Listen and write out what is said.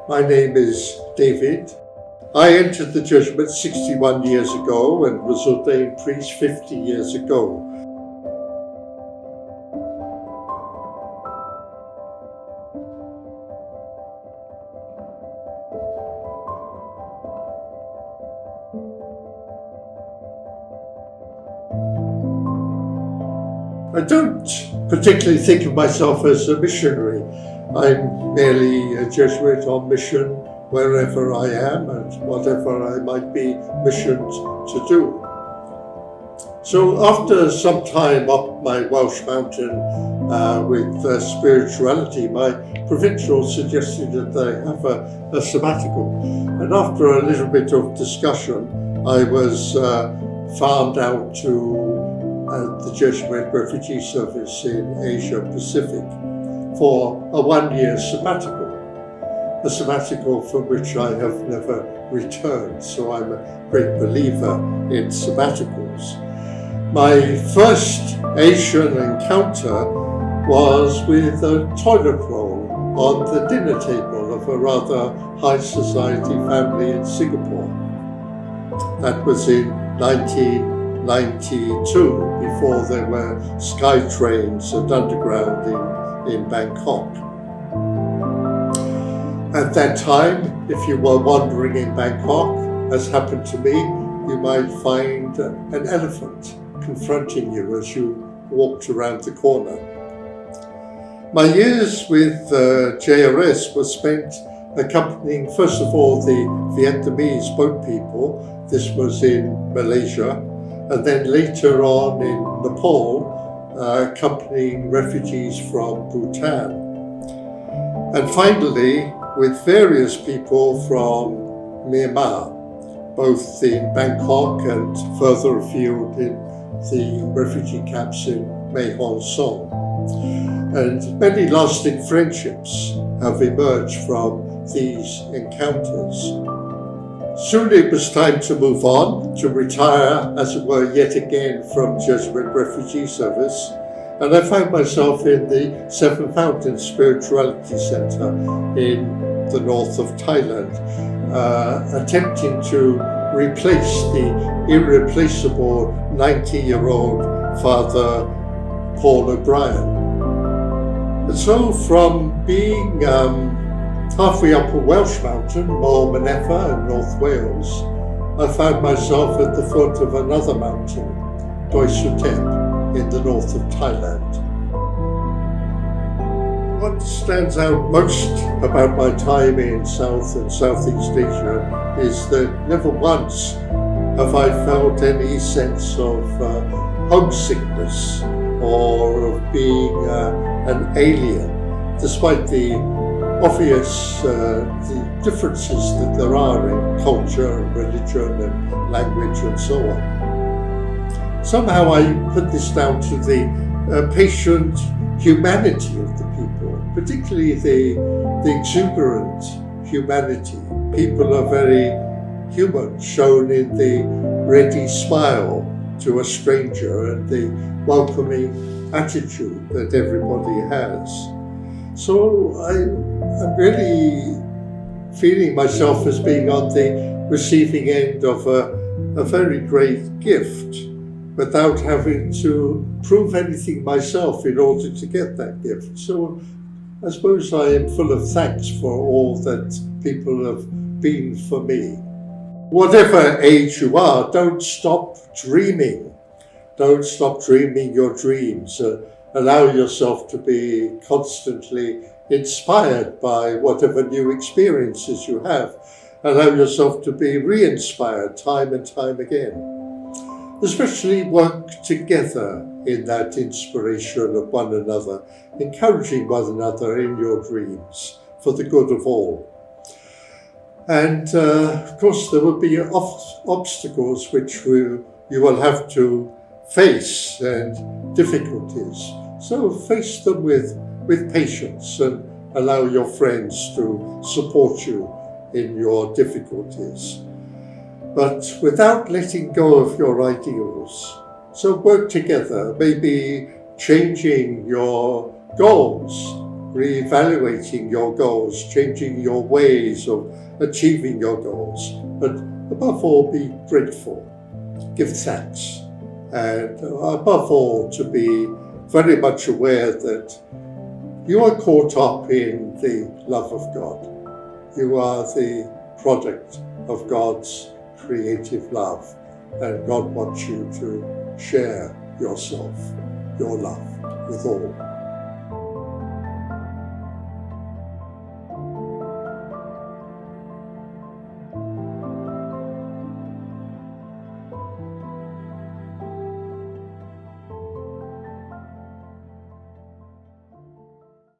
My name is David. I entered the Jesuit 61 years ago and was ordained priest 50 years ago. I don't particularly think of myself as a missionary. I'm merely a Jesuit on mission wherever I am and whatever I might be missioned to do. So after some time up my Welsh mountain with spirituality, my provincial suggested that I have a sabbatical. And after a little bit of discussion, I was farmed out to the Jesuit Refugee Service in Asia Pacific for a one-year sabbatical, a sabbatical from which I have never returned, so I'm a great believer in sabbaticals. My first Asian encounter was with a toilet roll on the dinner table of a rather high society family in Singapore. That was in 1992, before there were sky trains and underground in Bangkok. At that time, if you were wandering in Bangkok, as happened to me, you might find an elephant confronting you as you walked around the corner. My years with JRS were spent accompanying, first of all, the Vietnamese boat people. This was in Malaysia. And then later on in Nepal, accompanying refugees from Bhutan. And finally, with various people from Myanmar, both in Bangkok and further afield in the refugee camps in Mae Hong Son. And many lasting friendships have emerged from these encounters. Soon it was time to move on, to retire, as it were, yet again from Jesuit Refugee Service, and I found myself in the Seven Fountains Spirituality Center in the north of Thailand, attempting to replace the irreplaceable 90-year-old Father Paul O'Brien. And so from being halfway up a Welsh mountain, Môr Mynedfa in North Wales, I found myself at the foot of another mountain, Doi Suthep, in the north of Thailand. What stands out most about my time in South and Southeast Asia is that never once have I felt any sense of homesickness or of being an alien, despite the obvious the differences that there are in culture and religion and language and so on. Somehow I put this down to the patient humanity of the people, particularly the exuberant humanity. People are very human, shown in the ready smile to a stranger and the welcoming attitude that everybody has. So I'm really feeling myself as being on the receiving end of a very great gift without having to prove anything myself in order to get that gift. So I suppose I am full of thanks for all that people have been for me. Whatever age you are, don't stop dreaming. Don't stop dreaming your dreams. Allow yourself to be constantly inspired by whatever new experiences you have. Allow yourself to be re-inspired time and time again. Especially work together in that inspiration of one another, encouraging one another in your dreams for the good of all. And of course there will be obstacles which you will have to face and difficulties. So face them with patience and allow your friends to support you in your difficulties. But without letting go of your ideals. So work together, maybe changing your goals reevaluating your goals, changing your ways of achieving your goals. But above all, be grateful, give thanks, and above all, to be very much aware that you are caught up in the love of God. You are the product of God's creative love, and God wants you to share yourself, your love, with all.